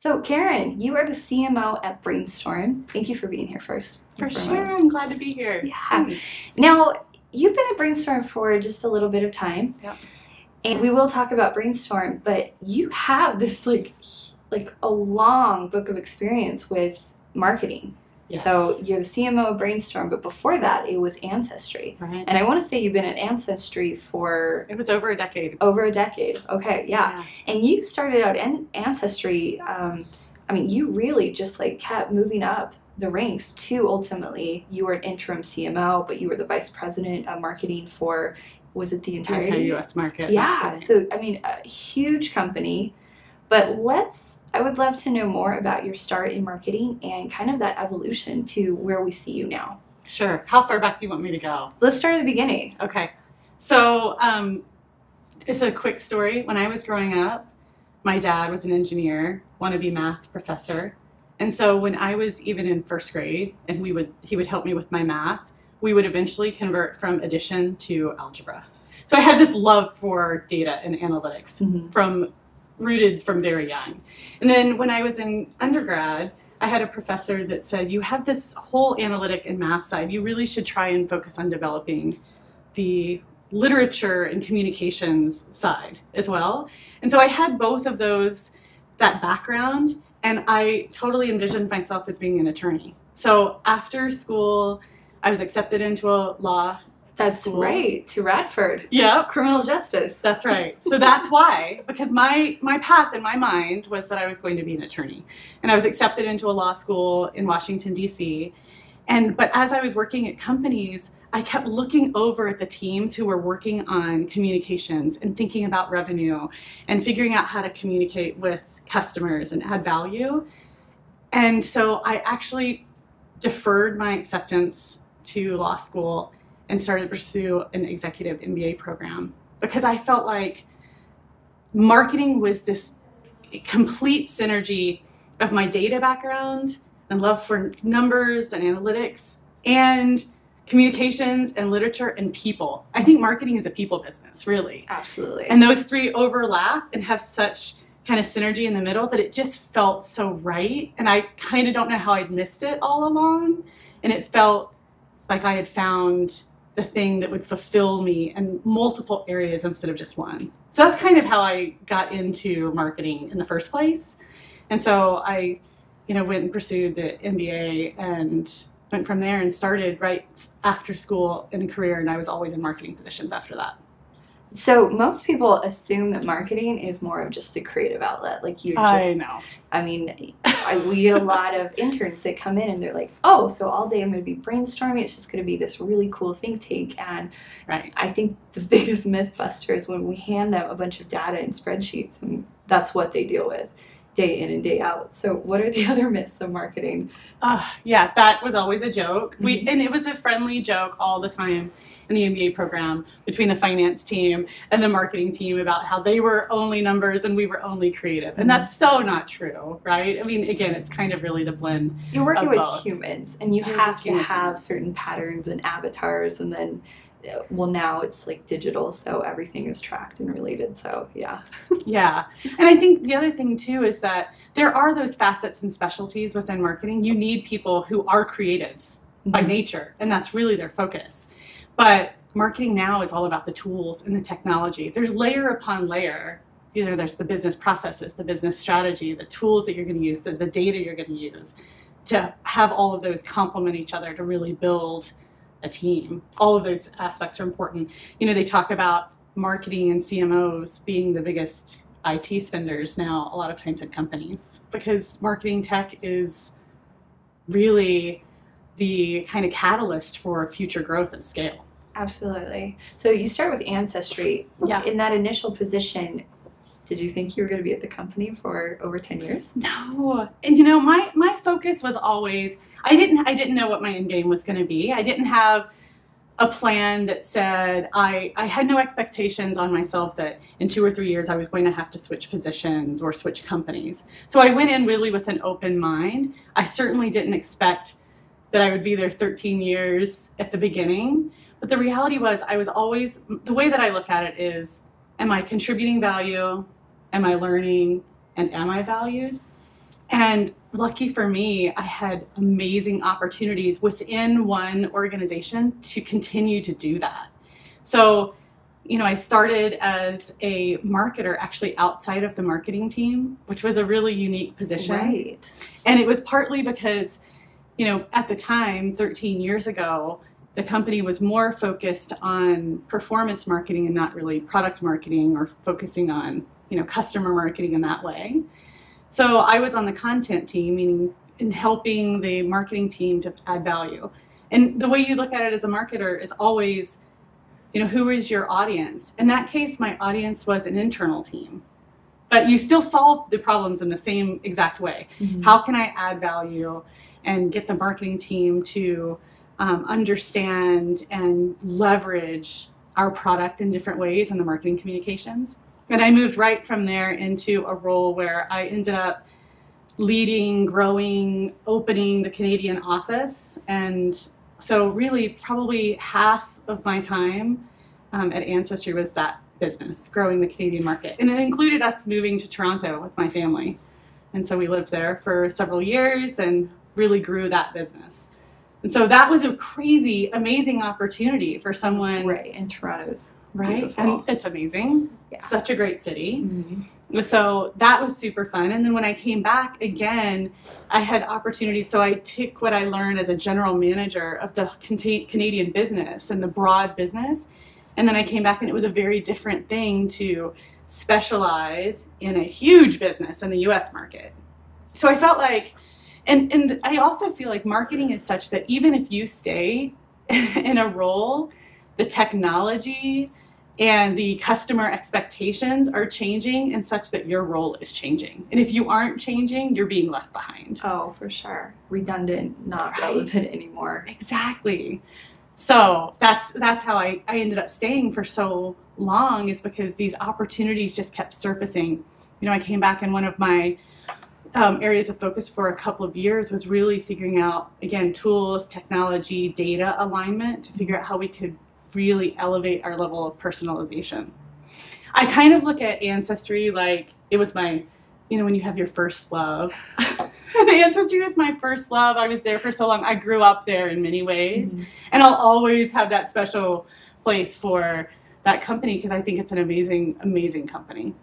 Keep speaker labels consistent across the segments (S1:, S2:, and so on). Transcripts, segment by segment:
S1: So Karen, you are the CMO at Brainstorm. Thank you for being here first.
S2: For sure, I'm glad to be here.
S1: Yeah. Now, you've been at Brainstorm for just a little bit of time.
S2: Yep.
S1: And we will talk about Brainstorm, but you have this like a long book of experience with marketing.
S2: Yes.
S1: So you're the CMO of Brainstorm, but before that it was Ancestry.
S2: Right.
S1: And I want to say you've been at Ancestry for...
S2: It was over a decade.
S1: Over a decade. Okay, yeah. And you started out in Ancestry, I mean, you really just like kept moving up the ranks to ultimately, you were an interim CMO, but you were the vice president of marketing for, was it the entire
S2: U.S. market?
S1: Yeah. So, I mean, a huge company. But I would love to know more about your start in marketing and kind of that evolution to where we see you now.
S2: Sure. How far back do you want me to go?
S1: Let's start at the beginning.
S2: Okay. So it's a quick story. When I was growing up, my dad was an engineer, wannabe math professor. And so when I was even in first grade and he would help me with my math, we would eventually convert from addition to algebra. So I had this love for data and analytics rooted from very young. And then when I was in undergrad, I had a professor that said, you have this whole analytic and math side. You really should try and focus on developing the literature and communications side as well. And so I had both of those, that background, and I totally envisioned myself as being an attorney. So after school, I was accepted into a law school.
S1: Right, to Radford.
S2: Yeah.
S1: Criminal justice.
S2: That's right. So that's why, because my path in my mind was that I was going to be an attorney. And I was accepted into a law school in Washington, D.C. But as I was working at companies, I kept looking over at the teams who were working on communications and thinking about revenue and figuring out how to communicate with customers and add value. And so I actually deferred my acceptance to law school and started to pursue an executive MBA program because I felt like marketing was this complete synergy of my data background and love for numbers and analytics and communications and literature and people. I think marketing is a people business, really.
S1: Absolutely.
S2: And those three overlap and have such kind of synergy in the middle that it just felt so right. And I kind of don't know how I'd missed it all along. And it felt like I had found the thing that would fulfill me in multiple areas instead of just one. So that's kind of how I got into marketing in the first place. And so I, went and pursued the MBA and went from there and started right after school in a career. And I was always in marketing positions after that.
S1: So most people assume that marketing is more of just the creative outlet. Like you just,
S2: I know.
S1: I mean, we get a lot of interns that come in and they're like, oh, so all day I'm going to be brainstorming. It's just going to be this really cool think tank. And
S2: right.
S1: I think the biggest myth buster is when we hand them a bunch of data and spreadsheets, and that's what they deal with day in and day out. So what are the other myths of marketing?
S2: Yeah, that was always a joke. And it was a friendly joke all the time in the MBA program between the finance team and the marketing team about how they were only numbers and we were only creative. And that's so not true, right? I mean, again, it's kind of really the blend.
S1: You're working with
S2: both.
S1: Humans, and you have to have certain patterns and avatars, and then well, now it's like digital, so everything is tracked and related. So yeah.
S2: Yeah. And I think the other thing too is that there are those facets and specialties within marketing. You need people who are creatives by nature, and that's really their focus. But marketing now is all about the tools and the technology. There's layer upon layer. There's the business processes, the business strategy, the tools that you're going to use, the data you're going to use to have all of those complement each other to really build a team. All of those aspects are important. They talk about marketing and CMOs being the biggest IT spenders now a lot of times at companies because marketing tech is really the kind of catalyst for future growth and scale.
S1: Absolutely. So you start with Ancestry.
S2: Yeah.
S1: In that initial position, did you think you were going to be at the company for over 10 years?
S2: No. And my focus was always, I didn't know what my end game was going to be. I didn't have a plan that said, I had no expectations on myself that in 2 or 3 years I was going to have to switch positions or switch companies. So I went in really with an open mind. I certainly didn't expect that I would be there 13 years at the beginning. But the reality was I was always, the way that I look at it is, am I contributing value? Am I learning? And am I valued? And lucky for me, I had amazing opportunities within one organization to continue to do that. So, you know, I started as a marketer actually outside of the marketing team, which was a really unique position.
S1: Right.
S2: And it was partly because, you know, at the time, 13 years ago, the company was more focused on performance marketing and not really product marketing or focusing on, you know, customer marketing in that way. So I was on the content team, meaning in helping the marketing team to add value. And the way you look at it as a marketer is always, you know, who is your audience? In that case, my audience was an internal team. But you still solve the problems in the same exact way. Mm-hmm. How can I add value and get the marketing team to understand and leverage our product in different ways in the marketing communications? And I moved right from there into a role where I ended up leading, growing, opening the Canadian office. And so really probably half of my time at Ancestry was that business, growing the Canadian market. And it included us moving to Toronto with my family. And so we lived there for several years and really grew that business. And so that was a crazy, amazing opportunity for someone.
S1: Right, and Toronto's
S2: right,
S1: beautiful.
S2: And it's amazing. Yeah. Such a great city.
S1: Mm-hmm.
S2: So that was super fun. And then when I came back again, I had opportunities. So I took what I learned as a general manager of the Canadian business and the broad business. And then I came back and it was a very different thing to specialize in a huge business in the US market. So I felt like, and I also feel like marketing is such that even if you stay in a role, the technology and the customer expectations are changing in such that your role is changing. And if you aren't changing, you're being left behind.
S1: Oh, for sure. Redundant, not relevant anymore.
S2: Exactly. So that's how I ended up staying for so long, is because these opportunities just kept surfacing. You know, I came back and one of my areas of focus for a couple of years was really figuring out, again, tools, technology, data alignment to figure out how we could really elevate our level of personalization. I kind of look at Ancestry like it was my, you know, when you have your first love. And Ancestry was my first love. I was there for so long. I grew up there in many ways. Mm-hmm. And I'll always have that special place for that company because I think it's an amazing, amazing company.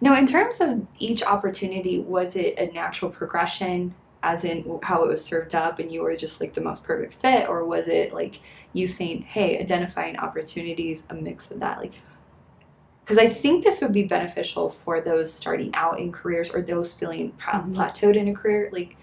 S1: Now, in terms of each opportunity, was it a natural progression, as in how it was served up and you were just like the most perfect fit? Or was it like you saying, hey, identifying opportunities, a mix of that? Like, because I think this would be beneficial for those starting out in careers or those feeling plateaued in a career. Like,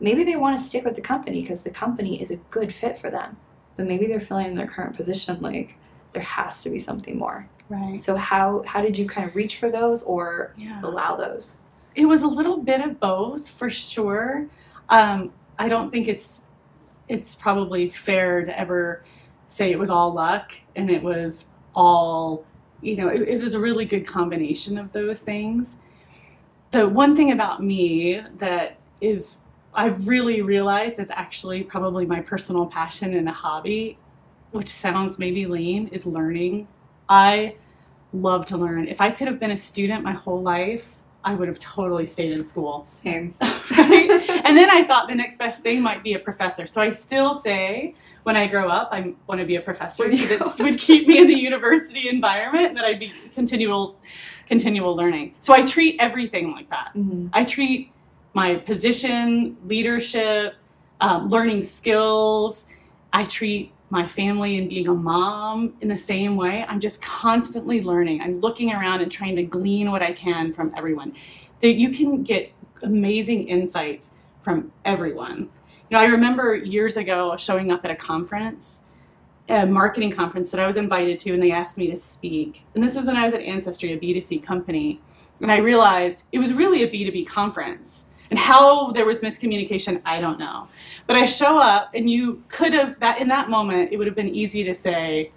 S1: maybe they want to stick with the company because the company is a good fit for them. But maybe they're feeling in their current position like there has to be something more.
S2: Right.
S1: So how did you kind of reach for those or allow those?
S2: It was a little bit of both, for sure. I don't think it's probably fair to ever say it was all luck and it was all, you know, it was a really good combination of those things. The one thing about me that is I've really realized is actually probably my personal passion and a hobby, which sounds maybe lame, is learning. I love to learn. If I could have been a student my whole life, I would have totally stayed in school.
S1: Same.
S2: Right? And then I thought the next best thing might be a professor. So I still say when I grow up, I want to be a professor because it would keep me in the university environment and that I'd be continual learning. So I treat everything like that. Mm-hmm. I treat my position, leadership, learning skills. I treat my family and being a mom in the same way. I'm just constantly learning. I'm looking around and trying to glean what I can from everyone. That you can get amazing insights from everyone. You know, I remember years ago showing up at a conference, a marketing conference that I was invited to, and they asked me to speak. And this was when I was at Ancestry, a B2C company. And I realized it was really a B2B conference. And how there was miscommunication, I don't know. But I show up, and you could have, in that moment, it would have been easy to say,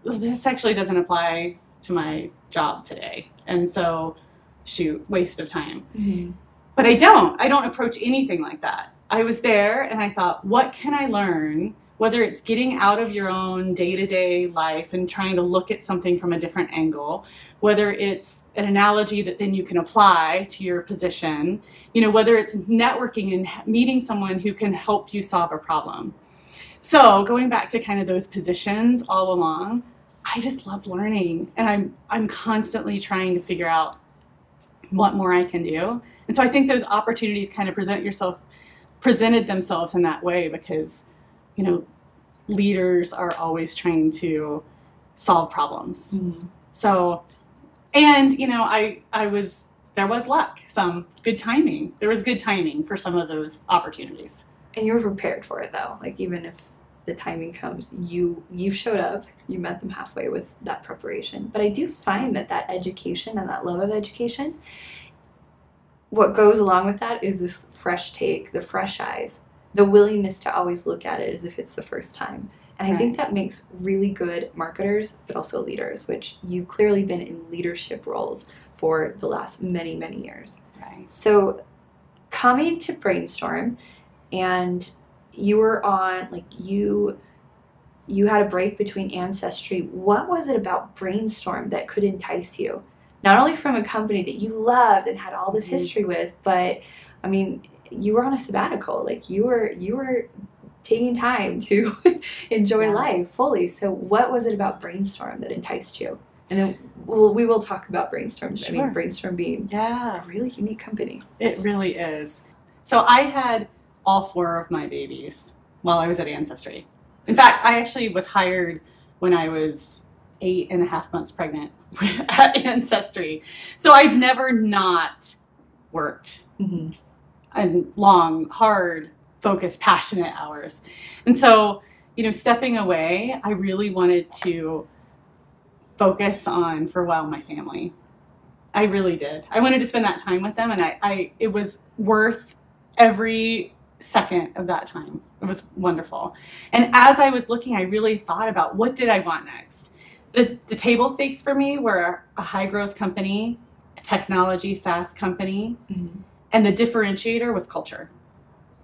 S2: well, this actually doesn't apply to my job today. And so, shoot, waste of time. Mm-hmm. But I don't approach anything like that. I was there, and I thought, what can I learn? whether it's getting out of your own day-to-day life and trying to look at something from a different angle, whether it's an analogy that then you can apply to your position, whether it's networking and meeting someone who can help you solve a problem. So going back to kind of those positions all along, I just love learning, and I'm constantly trying to figure out what more I can do. And so I think those opportunities kind of presented themselves in that way because, leaders are always trying to solve problems. Mm-hmm. So, and, there was luck, some good timing. There was good timing for some of those opportunities.
S1: And you were prepared for it though. Like even if the timing comes, you showed up, you met them halfway with that preparation. But I do find that education and that love of education, what goes along with that is this fresh take, the fresh eyes, the willingness to always look at it as if it's the first time. And I think that makes really good marketers, but also leaders, which you've clearly been in leadership roles for the last many, many years.
S2: Right.
S1: So coming to Brainstorm, and you were on, you had a break between Ancestry. What was it about Brainstorm that could entice you? Not only from a company that you loved and had all this history with, but I mean, you were on a sabbatical. You were taking time to enjoy life fully. So what was it about Brainstorm that enticed you? And then we will talk about Brainstorm. Sure. I mean, Brainstorm being a really unique company.
S2: It really is. So I had all 4 of my babies while I was at Ancestry. In fact, I actually was hired when I was 8.5 months pregnant at Ancestry. So I've never not worked. Mm-hmm. And long, hard, focused, passionate hours. And so, stepping away, I really wanted to focus on, for a while, my family. I really did. I wanted to spend that time with them, and it was worth every second of that time. It was wonderful. And as I was looking, I really thought about what did I want next. The table stakes for me were a high growth company, a technology SaaS company, mm-hmm. and the differentiator was culture.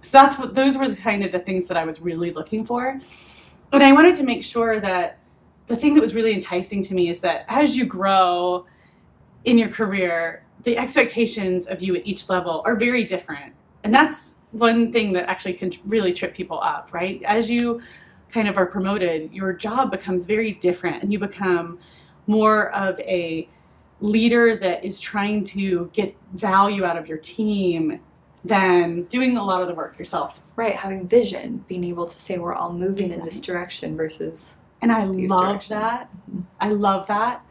S2: So those were kind of the things that I was really looking for. And I wanted to make sure that the thing that was really enticing to me is that as you grow in your career, the expectations of you at each level are very different. And that's one thing that actually can really trip people up, right? As you kind of are promoted, your job becomes very different, and you become more of a leader that is trying to get value out of your team than doing a lot of the work yourself.
S1: Right, having vision, being able to say we're all moving in this direction versus
S2: and I love that. Mm-hmm. I love that.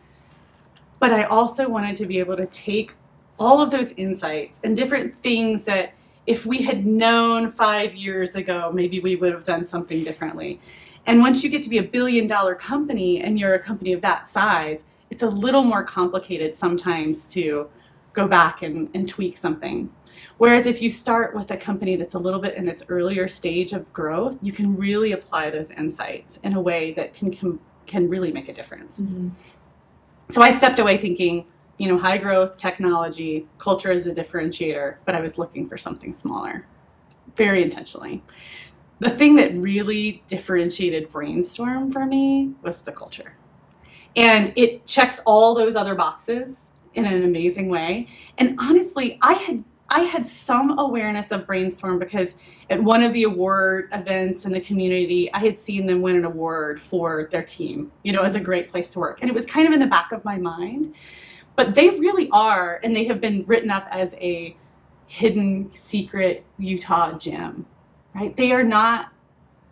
S2: But I also wanted to be able to take all of those insights and different things that if we had known 5 years ago, maybe we would have done something differently. And once you get to be $1 billion company and you're a company of that size, it's a little more complicated sometimes to go back and tweak something. Whereas if you start with a company that's a little bit in its earlier stage of growth, you can really apply those insights in a way that can really make a difference. Mm-hmm. So I stepped away thinking, high growth, technology, culture is a differentiator, but I was looking for something smaller, very intentionally. The thing that really differentiated Brainstorm for me was the culture. And it checks all those other boxes in an amazing way. And honestly, I had some awareness of Brainstorm because at one of the award events in the community, I had seen them win an award for their team, as a great place to work. And it was kind of in the back of my mind. But they really are, and they have been written up as a hidden secret Utah gem, right? They are not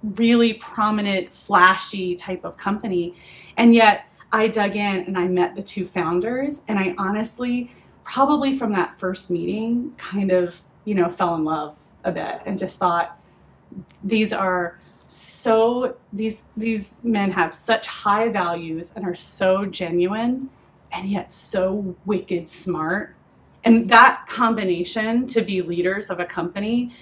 S2: really prominent, flashy type of company. And yet I dug in and I met the 2 founders, and I honestly, probably from that first meeting, kind of, fell in love a bit and just thought, these men have such high values and are so genuine and yet so wicked smart. And that combination to be leaders of a company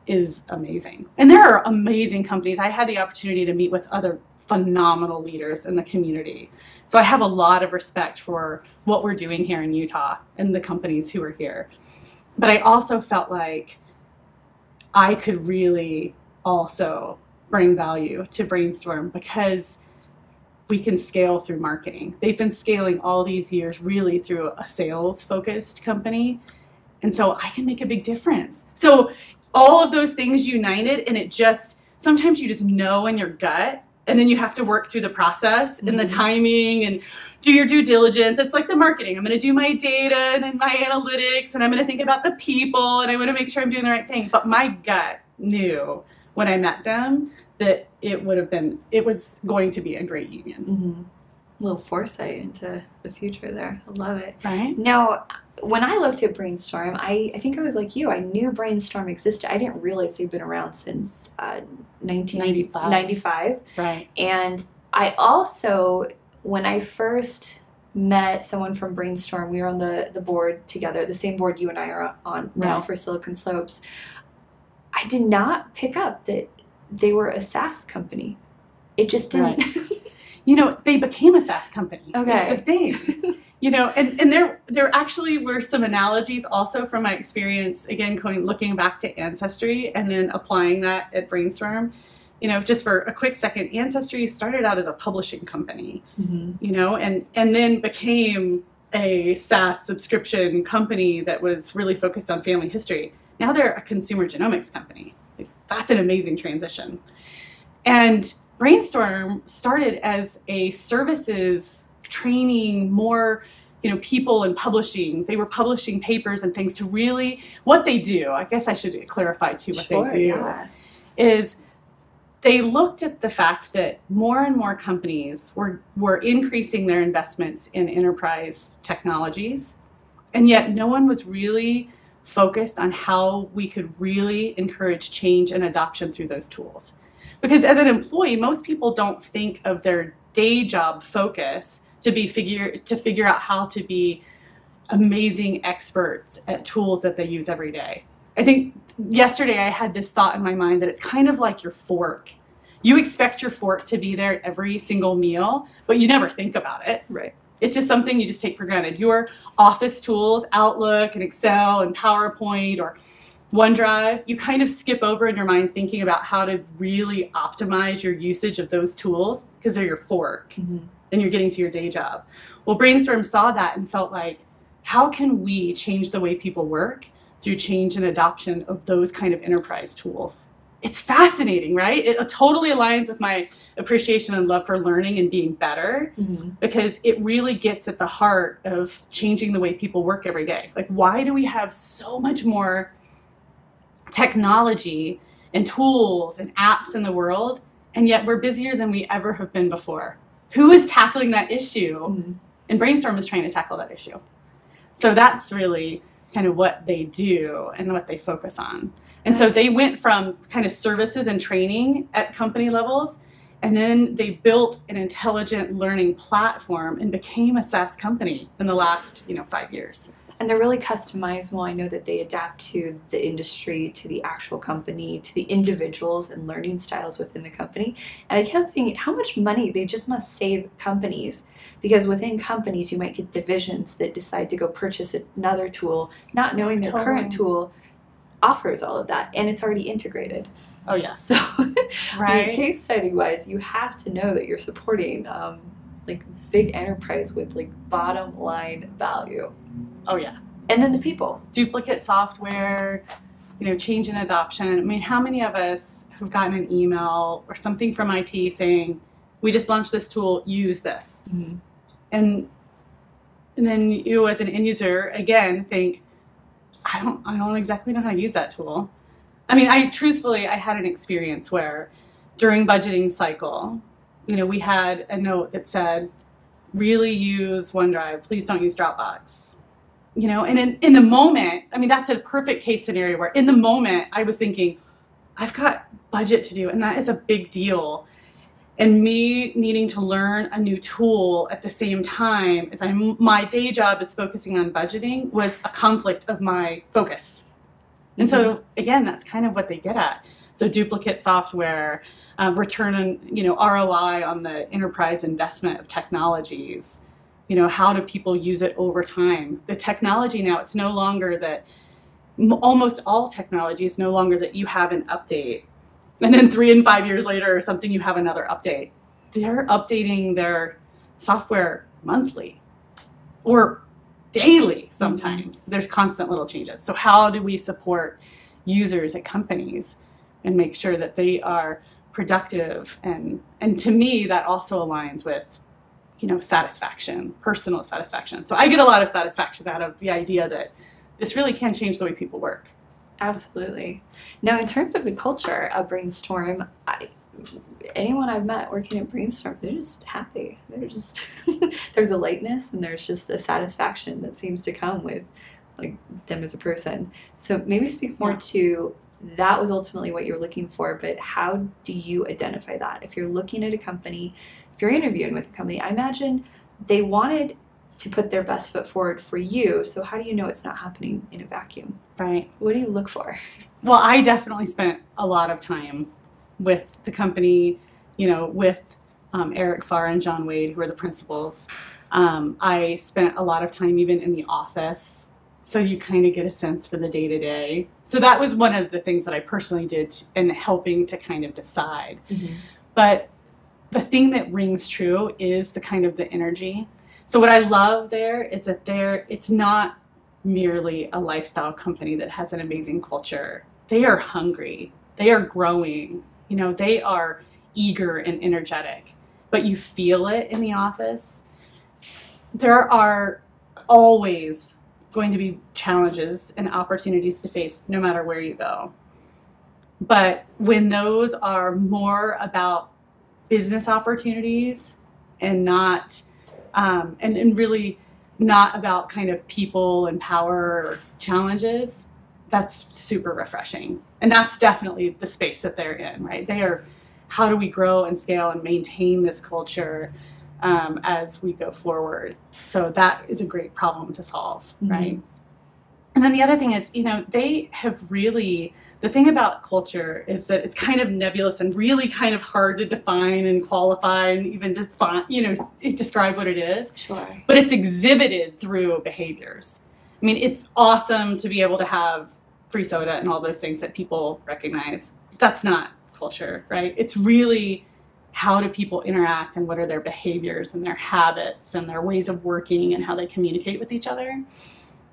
S2: is amazing. And there are amazing companies. I had the opportunity to meet with other phenomenal leaders in the community. So I have a lot of respect for what we're doing here in Utah and the companies who are here. But I also felt like I could really also bring value to Brainstorm because we can scale through marketing. They've been scaling all these years really through a sales-focused company. And so I can make a big difference. So all of those things united, and it just, sometimes you just know in your gut, and then you have to work through the process and the timing and do your due diligence. It's like the marketing. I'm going to do my data and then my analytics, and I'm going to think about the people, and I want to make sure I'm doing the right thing. But my gut knew when I met them that it was going to be a great union.
S1: A little foresight into the future there. I love it.
S2: Right.
S1: Now, when I looked at Brainstorm, I think I was like you. I knew Brainstorm existed. I didn't realize they've been around since 1995.
S2: Right.
S1: And I also, when I first met someone from Brainstorm, we were on the board together, the same board you and I are on now for Silicon Slopes. I did not pick up that they were a SaaS company. It just didn't.
S2: You know, they became a SaaS company.
S1: Okay.
S2: That's the thing. You know, and there actually were some analogies also from my experience, again, looking back to Ancestry and then applying that at Brainstorm. You know, just for a quick second, Ancestry started out as a publishing company, you know, and then became a SaaS subscription company that was really focused on family history. Now they're a consumer genomics company. Like, that's an amazing transition. And Brainstorm started as a services training, more, you know, people in publishing. They were publishing papers and things to really, what they do, I guess I should clarify too what they do, is they looked at the fact that more and more companies were increasing their investments in enterprise technologies, and yet no one was really focused on how we could really encourage change and adoption through those tools. Because as an employee, most people don't think of their day job focus to figure out how to be amazing experts at tools that they use every day. I think yesterday I had this thought in my mind that it's kind of like your fork. You expect your fork to be there at every single meal, but you never think about it.
S1: Right.
S2: It's just something you just take for granted. Your office tools, Outlook and Excel and PowerPoint or OneDrive, you kind of skip over in your mind thinking about how to really optimize your usage of those tools because they're your fork and you're getting to your day job. Well, Brainstorm saw that and felt like, how can we change the way people work through change and adoption of those kind of enterprise tools? It's fascinating, right? It totally aligns with my appreciation and love for learning and being better because it really gets at the heart of changing the way people work every day. Like, why do we have so much more technology and tools and apps in the world, and yet we're busier than we ever have been before? Who is tackling that issue? And Brainstorm is trying to tackle that issue. So that's really kind of what they do and what they focus on. And so they went from kind of services and training at company levels, and then they built an intelligent learning platform and became a SaaS company in the last, 5 years.
S1: And they're really customizable. I know that they adapt to the industry, to the actual company, to the individuals and learning styles within the company. And I kept thinking how much money they just must save companies, because within companies you might get divisions that decide to go purchase another tool, not knowing their current tool offers all of that and it's already integrated.
S2: Oh yeah.
S1: So
S2: right.
S1: Case study wise, you have to know that you're supporting like big enterprise with like bottom line value.
S2: Oh yeah.
S1: And then the people.
S2: Duplicate software, change in adoption. I mean, how many of us have gotten an email or something from IT saying, we just launched this tool, use this. And then you as an end user, again, think, I don't exactly know how to use that tool. I mean, I had an experience where during budgeting cycle, we had a note that said, really use OneDrive, please don't use Dropbox. And in the moment, I mean, that's a perfect case scenario where in the moment I was thinking, I've got budget to do, and that is a big deal. And me needing to learn a new tool at the same time as my day job is focusing on budgeting was a conflict of my focus. And so, again, that's kind of what they get at. So duplicate software, return on, ROI on the enterprise investment of technologies. How do people use it over time? The technology now, it's no longer that, almost all technology is no longer that you have an update And then 3 and 5 years later or something, you have another update. They're updating their software monthly or daily sometimes. There's constant little changes. So how do we support users at companies and make sure that they are productive? And to me, that also aligns with, satisfaction, personal satisfaction. So I get a lot of satisfaction out of the idea that this really can change the way people work.
S1: Absolutely. Now, in terms of the culture of Brainstorm, anyone I've met working at Brainstorm, they're just happy. They're just there's a lightness and there's just a satisfaction that seems to come with them as a person. So maybe speak more to that was ultimately what you're looking for, but how do you identify that? If you're looking at a company, if you're interviewing with a company, I imagine they wanted to put their best foot forward for you. So how do you know it's not happening in a vacuum?
S2: Right.
S1: What do you look for?
S2: Well, I definitely spent a lot of time with the company, with Eric Farr and John Wade, who are the principals. I spent a lot of time even in the office. So you kind of get a sense for the day-to-day. So that was one of the things that I personally did in helping to kind of decide. Mm-hmm. But the thing that rings true is the kind of the energy. So what I love there is that it's not merely a lifestyle company that has an amazing culture. They are hungry. They are growing. They are eager and energetic. But you feel it in the office. There are always going to be challenges and opportunities to face no matter where you go. But when those are more about business opportunities and not and really not about kind of people and power challenges, that's super refreshing. And that's definitely the space that they're in, right? They are, how do we grow and scale and maintain this culture as we go forward? So that is a great problem to solve, right? And then the other thing is, they have really, the thing about culture is that it's kind of nebulous and really kind of hard to define and qualify and even define, describe what it is.
S1: Sure.
S2: But it's exhibited through behaviors. I mean, it's awesome to be able to have free soda and all those things that people recognize. That's not culture, right? It's really how do people interact and what are their behaviors and their habits and their ways of working and how they communicate with each other.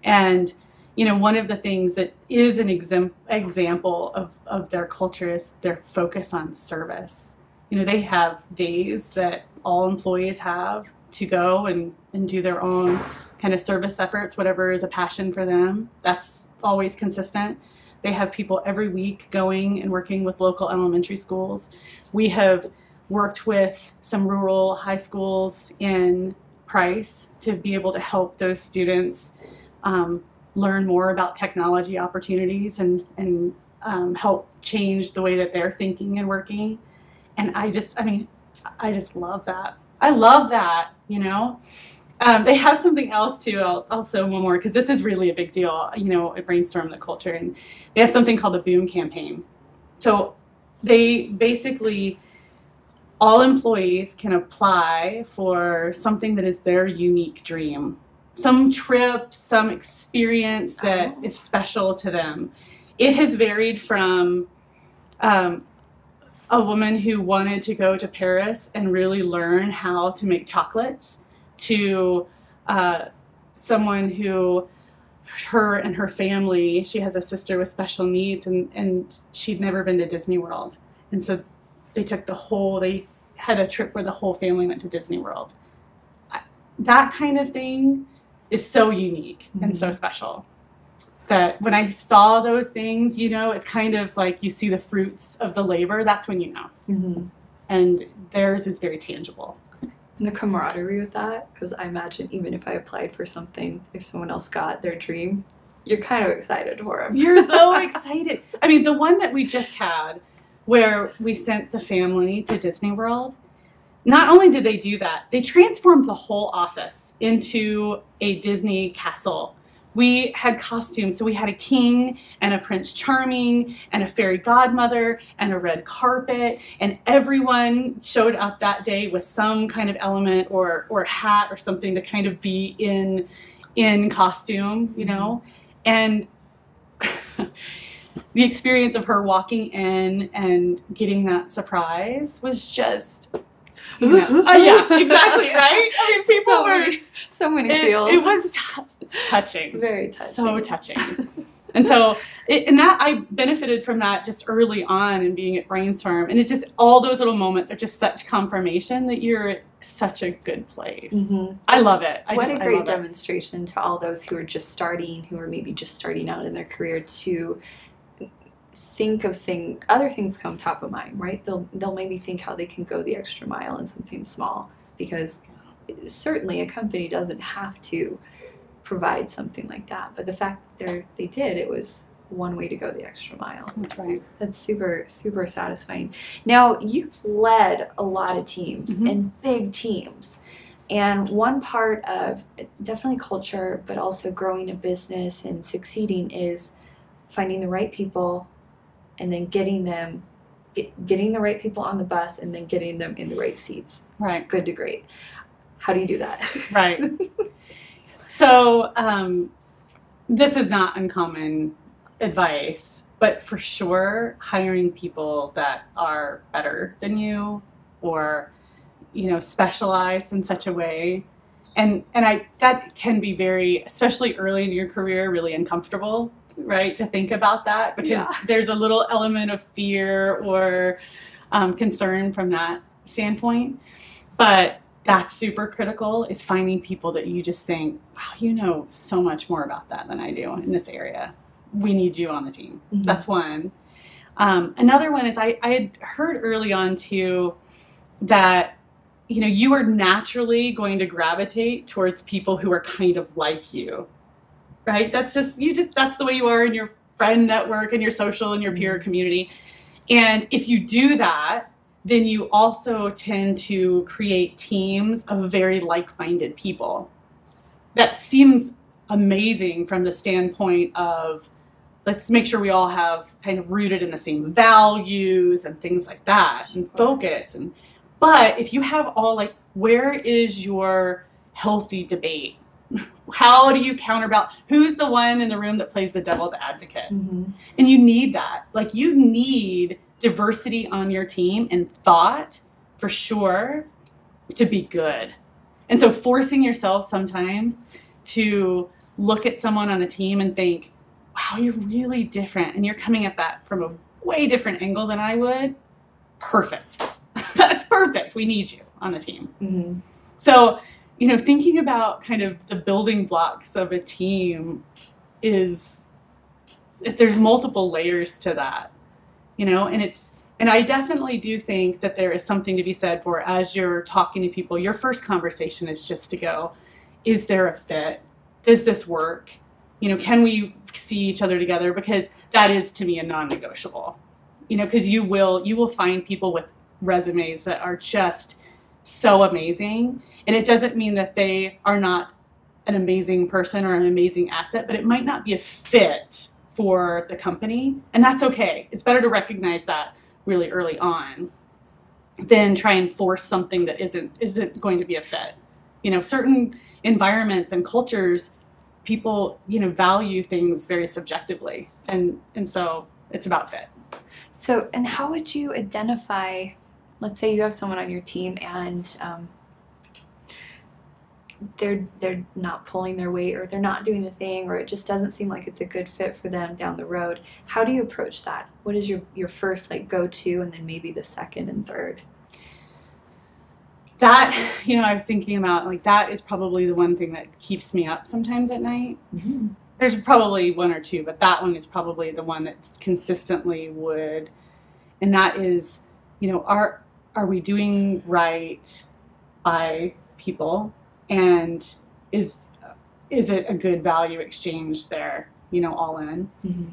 S2: And one of the things that is an example of their culture is their focus on service. They have days that all employees have to go and do their own kind of service efforts, whatever is a passion for them. That's always consistent. They have people every week going and working with local elementary schools. We have worked with some rural high schools in Price to be able to help those students learn more about technology opportunities and help change the way that they're thinking and working. And I just love that. I love that, They have something else too. I'll say one more because this is really a big deal, at Brainstorm, the culture. And they have something called the Boom campaign. So they basically, all employees can apply for something that is their unique dream. Some trip, some experience that is special to them. It has varied from a woman who wanted to go to Paris and really learn how to make chocolates to someone who, her and her family, she has a sister with special needs and she'd never been to Disney World. And so they had a trip where the whole family went to Disney World. That kind of thing is so unique and so special that when I saw those things, it's kind of like you see the fruits of the labor. That's when you know. And theirs is very tangible.
S1: And the camaraderie with that, because I imagine even if I applied for something, if someone else got their dream, you're kind of excited for them.
S2: You're so excited. I mean, the one that we just had where we sent the family to Disney World, not only did they do that, they transformed the whole office into a Disney castle. We had costumes, so we had a king and a Prince Charming and a fairy godmother and a red carpet, and everyone showed up that day with some kind of element or hat or something to kind of be in costume, And the experience of her walking in and getting that surprise was just, yeah, exactly, right? I mean, people
S1: so many feels.
S2: It was touching.
S1: Very touching.
S2: So touching. And so, that I benefited from that just early on in being at Brainstorm. And it's just all those little moments are just such confirmation that you're at such a good place. Mm-hmm. I love it.
S1: What a great demonstration to all those who are just starting, who are maybe just starting out in their career, to think of other things come top of mind, right? They'll maybe think how they can go the extra mile in something small, because certainly a company doesn't have to provide something like that, but the fact that they did, it was one way to go the extra mile.
S2: That's right.
S1: That's super, super satisfying. Now, you've led a lot of teams, mm-hmm. and big teams, and one part of definitely culture, but also growing a business and succeeding, is finding the right people and then getting the right people on the bus and then getting them in the right seats.
S2: Right.
S1: Good to great. How do you do that?
S2: Right. So this is not uncommon advice, but for sure, hiring people that are better than you, or, specialized in such a way. And that can be very, especially early in your career, really uncomfortable, right, to think about that, because there's a little element of fear or concern from that standpoint. But that's super critical, is finding people that you just think, wow, you know so much more about that than I do in this area. We need you on the team. Mm-hmm. That's one. Another one is I had heard early on too that, you are naturally going to gravitate towards people who are kind of like you, right? That's that's the way you are in your friend network and your social and your peer community. And if you do that, then you also tend to create teams of very like-minded people. That seems amazing from the standpoint of, let's make sure we all have kind of rooted in the same values and things like that, and focus. But if you have all, where is your healthy debate? How do you counterbalance? Who's the one in the room that plays the devil's advocate? Mm-hmm. And you need that. You need diversity on your team and thought, for sure, to be good. And so forcing yourself sometimes to look at someone on the team and think, wow, you're really different, and you're coming at that from a way different angle than I would. Perfect. That's perfect. We need you on the team. Mm-hmm. So, thinking about kind of the building blocks of a team there's multiple layers to that. And I definitely do think that there is something to be said for, as you're talking to people, your first conversation is just to go, is there a fit? Does this work? Can we see each other together? Because that is, to me, a non-negotiable. Because you will find people with resumes that are just so amazing. And it doesn't mean that they are not an amazing person or an amazing asset, but it might not be a fit for the company, and that's okay. It's better to recognize that really early on than try and force something that isn't going to be a fit. Certain environments and cultures, people value things very subjectively, and so it's about fit.
S1: So, and how would you identify? Let's say you have someone on your team and they're not pulling their weight, or they're not doing the thing, or it just doesn't seem like it's a good fit for them down the road. How do you approach that? What is your first go-to, and then maybe the second and third?
S2: That, I was thinking about, that is probably the one thing that keeps me up sometimes at night. Mm-hmm. There's probably one or two, but that one is probably the one that's consistently would. And that is, are we doing right by people? And is it a good value exchange there, all in? Mm-hmm.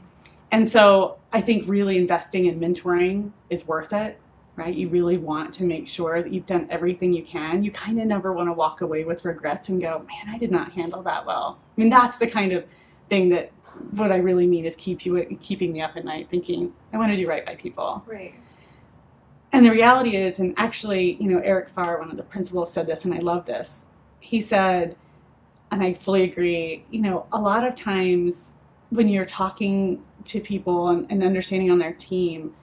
S2: And so I think really investing in mentoring is worth it, right? You really want to make sure that you've done everything you can. You kind of never want to walk away with regrets and go, man, I did not handle that well. I mean, that's the kind of thing that what I really mean is keeping me up at night thinking, I want to do right by people.
S1: Right.
S2: And the reality is, and actually, Eric Farr, one of the principals, said this, and I love this. He said, and I fully agree, a lot of times when you're talking to people and understanding on their team,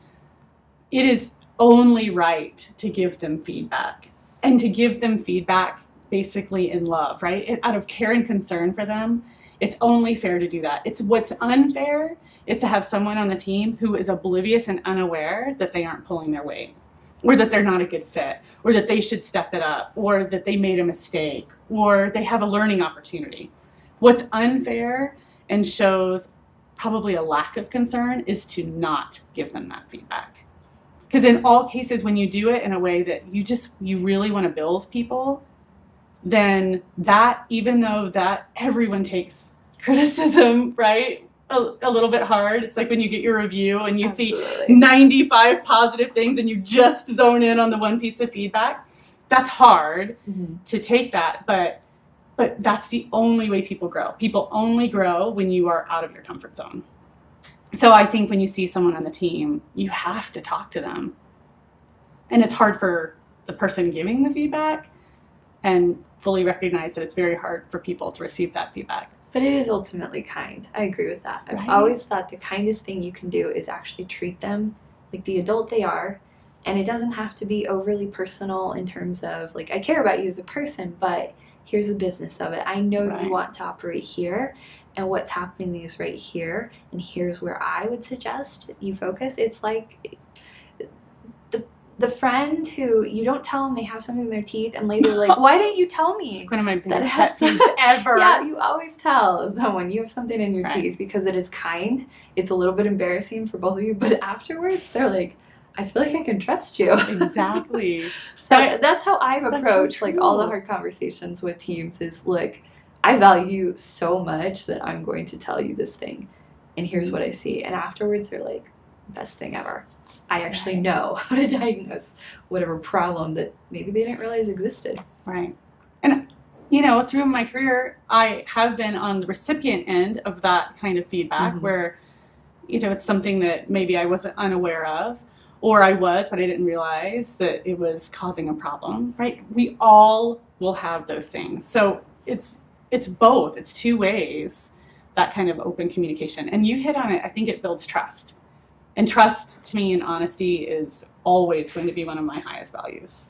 S2: it is only right to give them feedback, and to give them feedback basically in love, right? And out of care and concern for them. It's only fair to do that. It's what's unfair is to have someone on the team who is oblivious and unaware that they aren't pulling their weight, or that they're not a good fit, or that they should step it up, or that they made a mistake, or they have a learning opportunity. What's unfair and shows probably a lack of concern is to not give them that feedback. Because in all cases, when you do it in a way that you really want to build people, then that, even though that everyone takes criticism, right, a little bit hard. It's like when you get your review and you
S1: Absolutely.
S2: see 95 positive things and you just zone in on the one piece of feedback. That's hard to take that, but that's the only way people grow. People only grow when you are out of your comfort zone. So I think when you see someone on the team, you have to talk to them. And it's hard for the person giving the feedback, and fully recognize that it's very hard for people to receive that feedback.
S1: But it is ultimately kind. I agree with that.
S2: Right.
S1: I've always thought the kindest thing you can do is actually treat them like the adult they are. And it doesn't have to be overly personal in terms of, like, I care about you as a person, but here's the business of it. I know you want to operate here, and what's happening is right here, and here's where I would suggest you focus. It's like the friend who you don't tell them they have something in their teeth, and later like, why didn't you tell me?
S2: It's one of my biggest pet peeves ever.
S1: Yeah, you always tell someone you have something in your teeth, because it is kind. It's a little bit embarrassing for both of you, but afterwards they're like, I feel like I can trust you.
S2: Exactly.
S1: So that's how I've approached like all the hard conversations with teams is, look, I value so much that I'm going to tell you this thing, and here's what I see. And afterwards they're like, best thing ever. I actually know how to diagnose whatever problem that maybe they didn't realize existed.
S2: Right. And, you know, through my career, I have been on the recipient end of that kind of feedback where, you know, it's something that maybe I wasn't unaware of, or I was, but I didn't realize that it was causing a problem, right? We all will have those things. So it's both. It's two ways, that kind of open communication. And you hit on it. I think it builds trust. And trust, to me, and honesty is always going to be one of my highest values.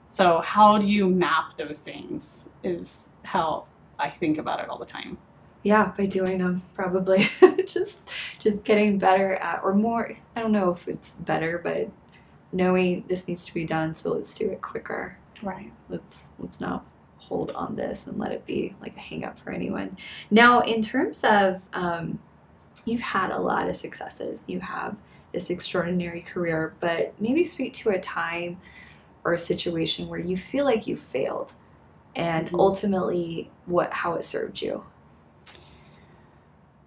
S2: So how do you map those things is how I think about it all the time.
S1: Yeah, by doing them, probably. just getting better at, or more, I don't know if it's better, but knowing this needs to be done, so let's do it quicker.
S2: Right.
S1: Let's not hold on this and let it be like a hang up for anyone. Now, in terms of, you've had a lot of successes. You have this extraordinary career, but maybe speak to a time or a situation where you feel like you failed, and ultimately how it served you.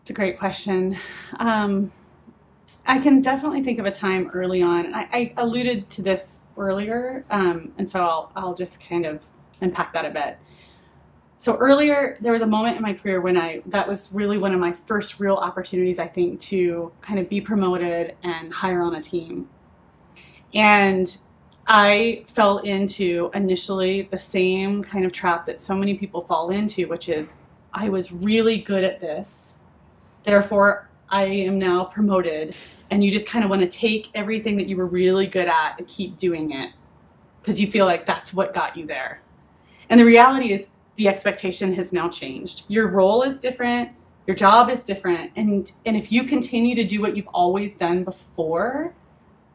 S2: It's a great question. I can definitely think of a time early on. I alluded to this earlier, and so I'll just kind of unpack that a bit. So earlier, there was a moment in my career when that was really one of my first real opportunities, I think, to kind of be promoted and hire on a team. And I fell into initially the same kind of trap that so many people fall into, which is I was really good at this, therefore I am now promoted, and you just kind of want to take everything that you were really good at and keep doing it because you feel like that's what got you there. And the reality is, the expectation has now changed. Your role is different, your job is different, and if you continue to do what you've always done before,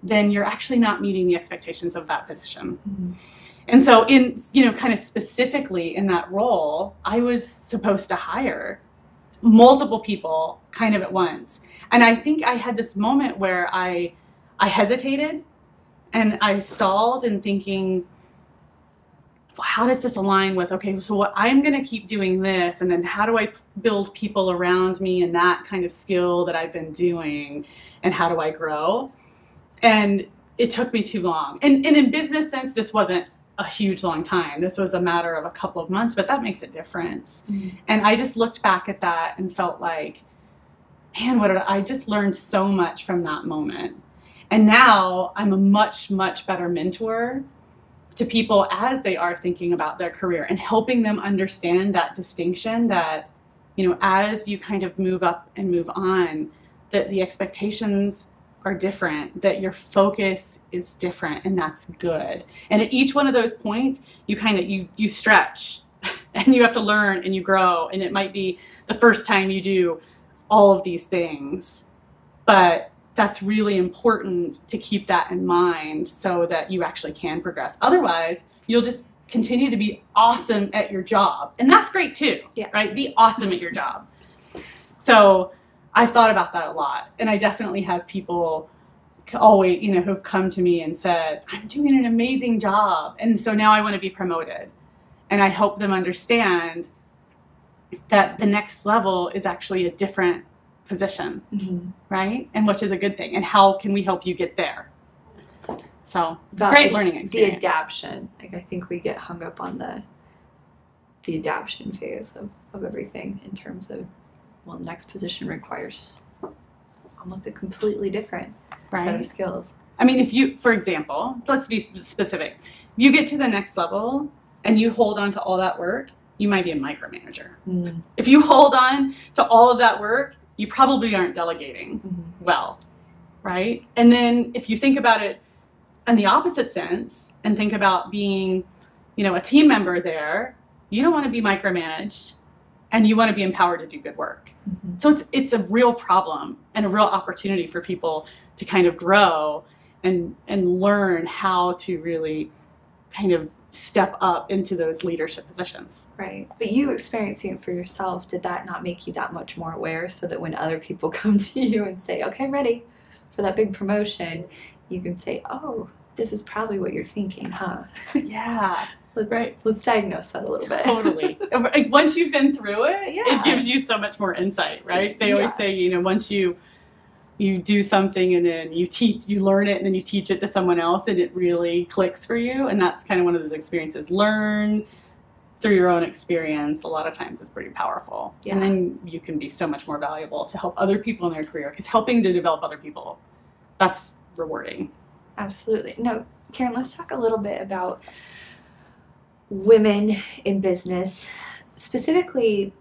S2: then you're actually not meeting the expectations of that position. And so in, you know, kind of specifically in that role, I was supposed to hire multiple people kind of at once. And I think I had this moment where I hesitated and I stalled and thinking, how does this align with, okay, so what I'm going to keep doing this, and then how do I build people around me and that kind of skill that I've been doing, and how do I grow? And it took me too long. And in business sense, this wasn't a huge long time. This was a matter of a couple of months, but that makes a difference. And I just looked back at that and felt like, man, I just learned so much from that moment. And now I'm a much, much better mentor to people as they are thinking about their career, and helping them understand that distinction that, you know, as you kind of move up and move on, that the expectations are different, that your focus is different, and that's good. And at each one of those points, you kind of, you stretch and you have to learn and you grow. And it might be the first time you do all of these things, but that's really important to keep that in mind so that you actually can progress. Otherwise, you'll just continue to be awesome at your job. And that's great too, right? Be awesome at your job. So I've thought about that a lot. And I definitely have people always, who've come to me and said, I'm doing an amazing job. And so now I want to be promoted. And I help them understand that the next level is actually a different position, right? And which is a good thing. And how can we help you get there? So it's a great learning experience.
S1: The adaption. Like, I think we get hung up on the adaption phase of everything in terms of, well, next position requires almost a completely different set of skills.
S2: I mean, if you, for example, let's be specific. If you get to the next level and you hold on to all that work, you might be a micromanager. If you hold on to all of that work, you probably aren't delegating well, right? And then if you think about it in the opposite sense and think about being, a team member there, you don't want to be micromanaged and you want to be empowered to do good work. So it's a real problem and a real opportunity for people to kind of grow and learn how to really kind of step up into those leadership positions.
S1: Right. But you experiencing it for yourself, did that not make you that much more aware so that when other people come to you and say, okay, I'm ready for that big promotion, you can say, oh, this is probably what you're thinking, huh?
S2: Yeah.
S1: Let's diagnose that a little bit.
S2: Totally. Once you've been through it, it gives you so much more insight, right? They always say, once you do something and then you learn it and then you teach it to someone else and it really clicks for you. And that's kind of one of those experiences. Learn through your own experience a lot of times is pretty powerful. Yeah. And then you can be so much more valuable to help other people in their career, because helping to develop other people, that's rewarding.
S1: Absolutely. No, Karen, let's talk a little bit about women in business. Specifically,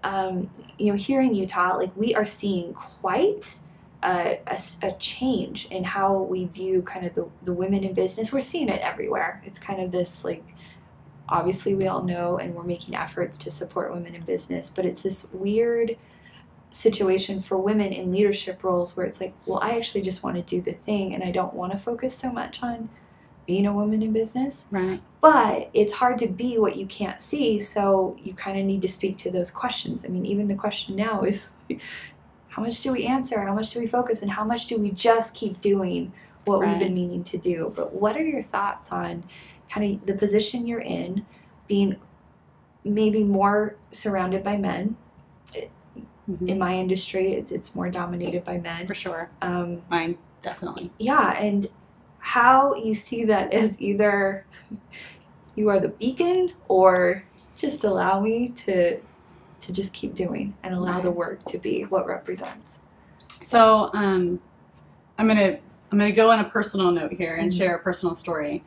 S1: here in Utah, like, we are seeing quite a change in how we view kind of the women in business. We're seeing it everywhere. It's kind of this, like, obviously we all know and we're making efforts to support women in business, but it's this weird situation for women in leadership roles where it's like, well, I actually just want to do the thing and I don't want to focus so much on being a woman in business.
S2: Right.
S1: But it's hard to be what you can't see, so you kind of need to speak to those questions. I mean, even the question now is, how much do we answer? How much do we focus? And how much do we just keep doing what we've been meaning to do? But what are your thoughts on kind of the position you're in, being maybe more surrounded by men? In my industry, it's more dominated by men.
S2: For sure. Mine, definitely.
S1: Yeah, and how you see that as either you are the beacon or just allow me to just keep doing and allow the work to be what represents.
S2: So I'm gonna go on a personal note here and share a personal story.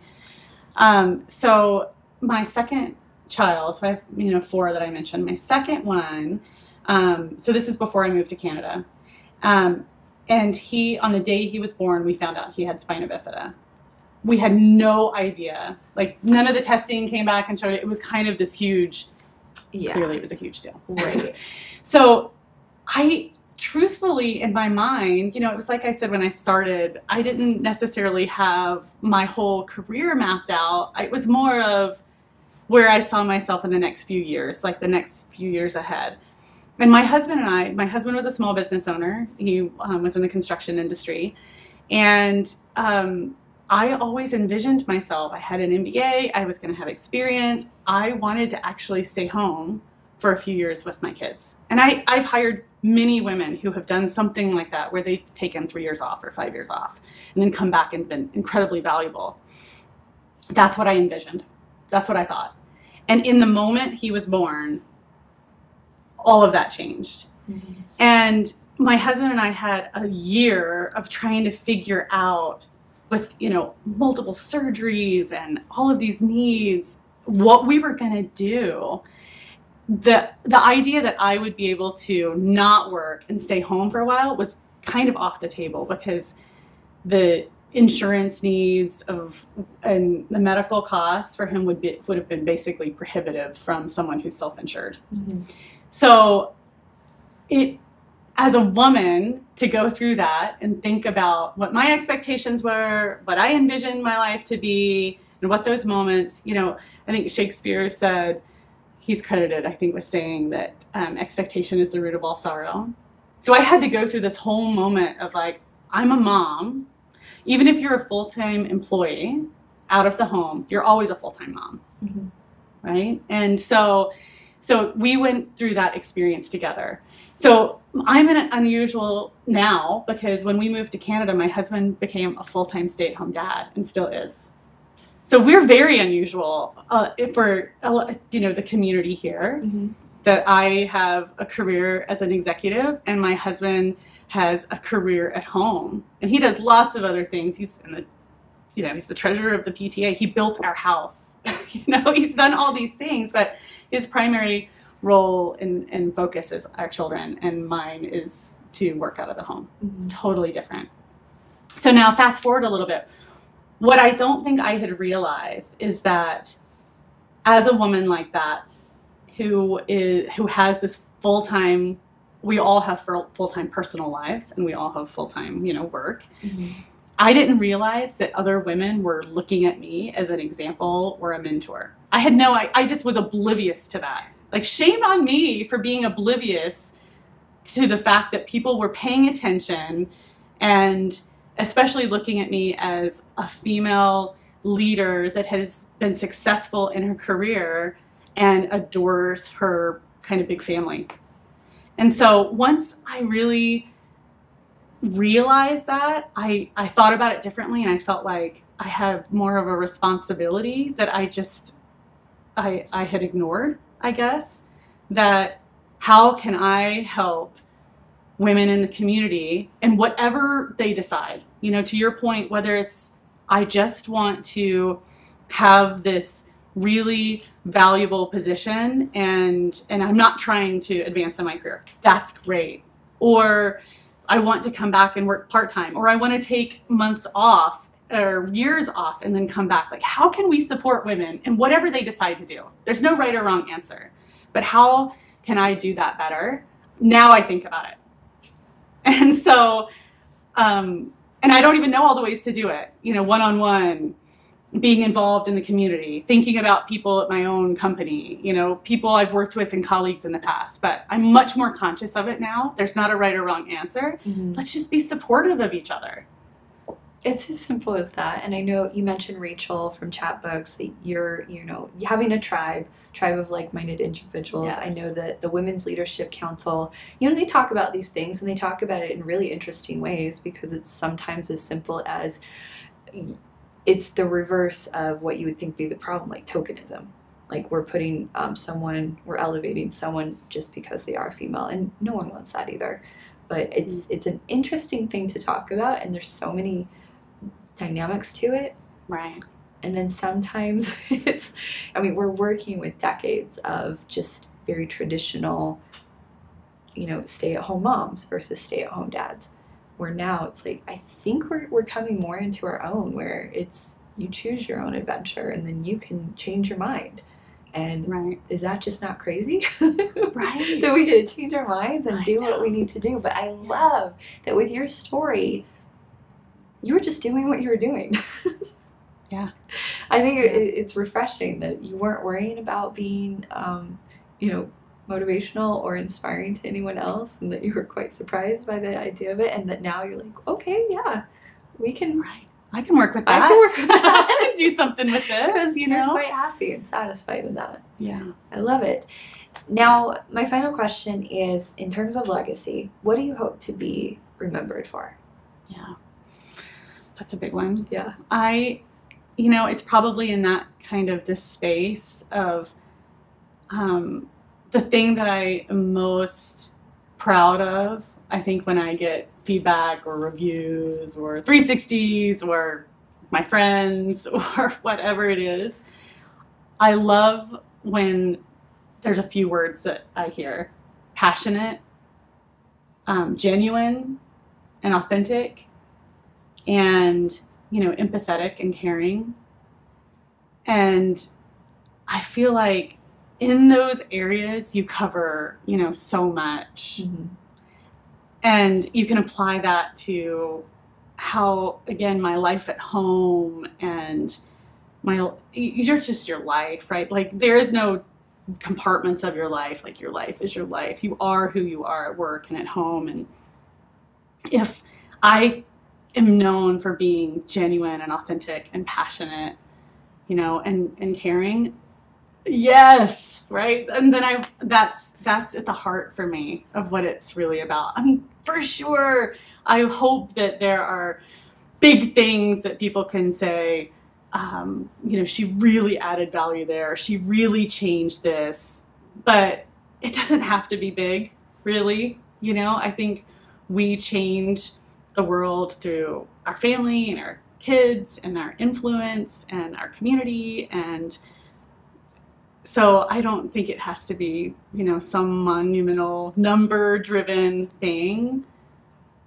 S2: So my second child, so I have 4 that I mentioned. My second one, so this is before I moved to Canada. And on the day he was born, we found out he had spina bifida. We had no idea. Like, none of the testing came back and showed it. It was kind of this huge, clearly it was a huge deal.
S1: Right.
S2: So I truthfully, in my mind, it was like I said when I started, I didn't necessarily have my whole career mapped out. It was more of where I saw myself in the next few years, like the next few years ahead. And my husband was a small business owner. He was in the construction industry. And I always envisioned myself, I had an MBA, I was going to have experience. I wanted to actually stay home for a few years with my kids. And I've hired many women who have done something like that, where they've taken 3 years off or 5 years off and then come back and been incredibly valuable. That's what I envisioned. That's what I thought. And in the moment he was born, all of that changed. And my husband and I had a year of trying to figure out, with multiple surgeries and all of these needs, what we were going to do. The idea that I would be able to not work and stay home for a while was kind of off the table because the insurance needs and the medical costs for him would have been basically prohibitive from someone who's self-insured. Mm-hmm. So as a woman, to go through that and think about what my expectations were, what I envisioned my life to be, and what those moments, I think Shakespeare said, he's credited, I think, with saying that expectation is the root of all sorrow. So I had to go through this whole moment of like, I'm a mom. Even if you're a full-time employee out of the home, you're always a full-time mom, mm-hmm. right? And so we went through that experience together. So I'm unusual now because when we moved to Canada, my husband became a full-time stay-at-home dad and still is. So we're very unusual for the community here. Mm-hmm. That I have a career as an executive and my husband has a career at home. And he does lots of other things. He's he's the treasurer of the PTA. He built our house. He's done all these things, but his primary role and focus is our children, and mine is to work out of the home. Mm-hmm. Totally different. So now fast forward a little bit. What I don't think I had realized is that as a woman like that, who has this full-time, we all have full-time personal lives and we all have full-time, work. Mm-hmm. I didn't realize that other women were looking at me as an example or a mentor. I just was oblivious to that. Like, shame on me for being oblivious to the fact that people were paying attention and especially looking at me as a female leader that has been successful in her career and adores her kind of big family. And so once I really realized that, I thought about it differently, and I felt like I had more of a responsibility that I had ignored, I guess. That how can I help women in the community and whatever they decide, to your point, whether it's I just want to have this really valuable position and I'm not trying to advance in my career. That's great. Or I want to come back and work part-time, or I want to take months off or years off and then come back. Like, how can we support women in whatever they decide to do? There's no right or wrong answer, but how can I do that better? Now I think about it. And so, and I don't even know all the ways to do it, one-on-one, being involved in the community, thinking about people at my own company, people I've worked with and colleagues in the past, but I'm much more conscious of it now. There's not a right or wrong answer. Mm-hmm. Let's just be supportive of each other.
S1: It's as simple as that. And I know you mentioned Rachel from Chatbooks, that you're, having a tribe of like-minded individuals. Yes. I know that the Women's Leadership Council, they talk about these things and they talk about it in really interesting ways because it's sometimes as simple as it's the reverse of what you would think be the problem, like tokenism. Like we're putting we're elevating someone just because they are female, and no one wants that either. But it's an interesting thing to talk about, and there's so many dynamics to it.
S2: Right.
S1: And then sometimes we're working with decades of just very traditional, stay-at-home moms versus stay-at-home dads. Where now it's like, I think we're coming more into our own, where it's you choose your own adventure and then you can change your mind. And right. Is that just not crazy?
S2: Right.
S1: That we get to change our minds and do what we need to do. But I love that with your story, you were just doing what you were doing.
S2: Yeah.
S1: I think it's refreshing that you weren't worrying about being, motivational or inspiring to anyone else, and that you were quite surprised by the idea of it, and that now you're like, okay, yeah, we can.
S2: Right. I can work with that.
S1: I can work with that.
S2: I can do something with this.
S1: Because you're quite happy and satisfied in that.
S2: Yeah.
S1: I love it. Now, my final question is, in terms of legacy, what do you hope to be remembered for?
S2: Yeah. That's a big one.
S1: Yeah.
S2: It's probably in that kind of this space of the thing that I am most proud of, I think, when I get feedback or reviews or 360s or my friends or whatever it is, I love when there's a few words that I hear: passionate, genuine, and authentic and, empathetic and caring. And I feel like in those areas you cover, so much. Mm-hmm. And you can apply that to how, again, my life at home and you're just your life, right? Like there is no compartments of your life. Like your life is your life. You are who you are at work and at home. And if I am known for being genuine and authentic and passionate, and caring, yes, right? And then that's at the heart for me of what it's really about. I mean, for sure, I hope that there are big things that people can say, she really added value there. She really changed this. But it doesn't have to be big, really. I think we change the world through our family and our kids and our influence and our community. And so I don't think it has to be, some monumental number-driven thing.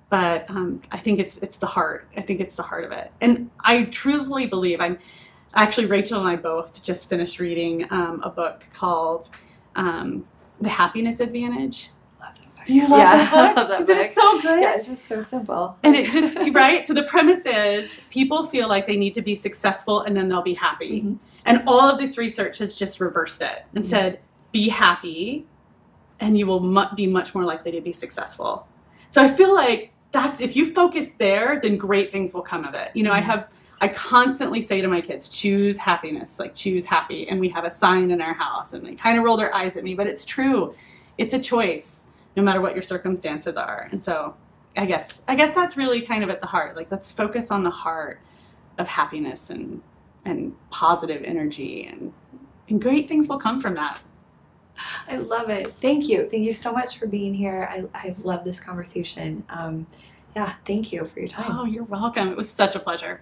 S2: But I think it's the heart. I think it's the heart of it. And I truly believe, Rachel and I both just finished reading a book called The Happiness Advantage.
S1: Love that book.
S2: Do you love that book?
S1: I love that book.
S2: It's so good.
S1: Yeah, it's just so simple.
S2: And it just, right? So the premise is people feel like they need to be successful and then they'll be happy. Mm-hmm. And all of this research has just reversed it and said, be happy and you will be much more likely to be successful. So I feel like if you focus there, then great things will come of it. I constantly say to my kids, choose happiness, like choose happy. And we have a sign in our house and they kind of roll their eyes at me, but it's true. It's a choice no matter what your circumstances are. And so I guess that's really kind of at the heart. Like let's focus on the heart of happiness and positive energy and great things will come from that.
S1: I love it. Thank you. Thank you so much for being here. I've loved this conversation. Thank you for your time.
S2: Oh, you're welcome. It was such a pleasure.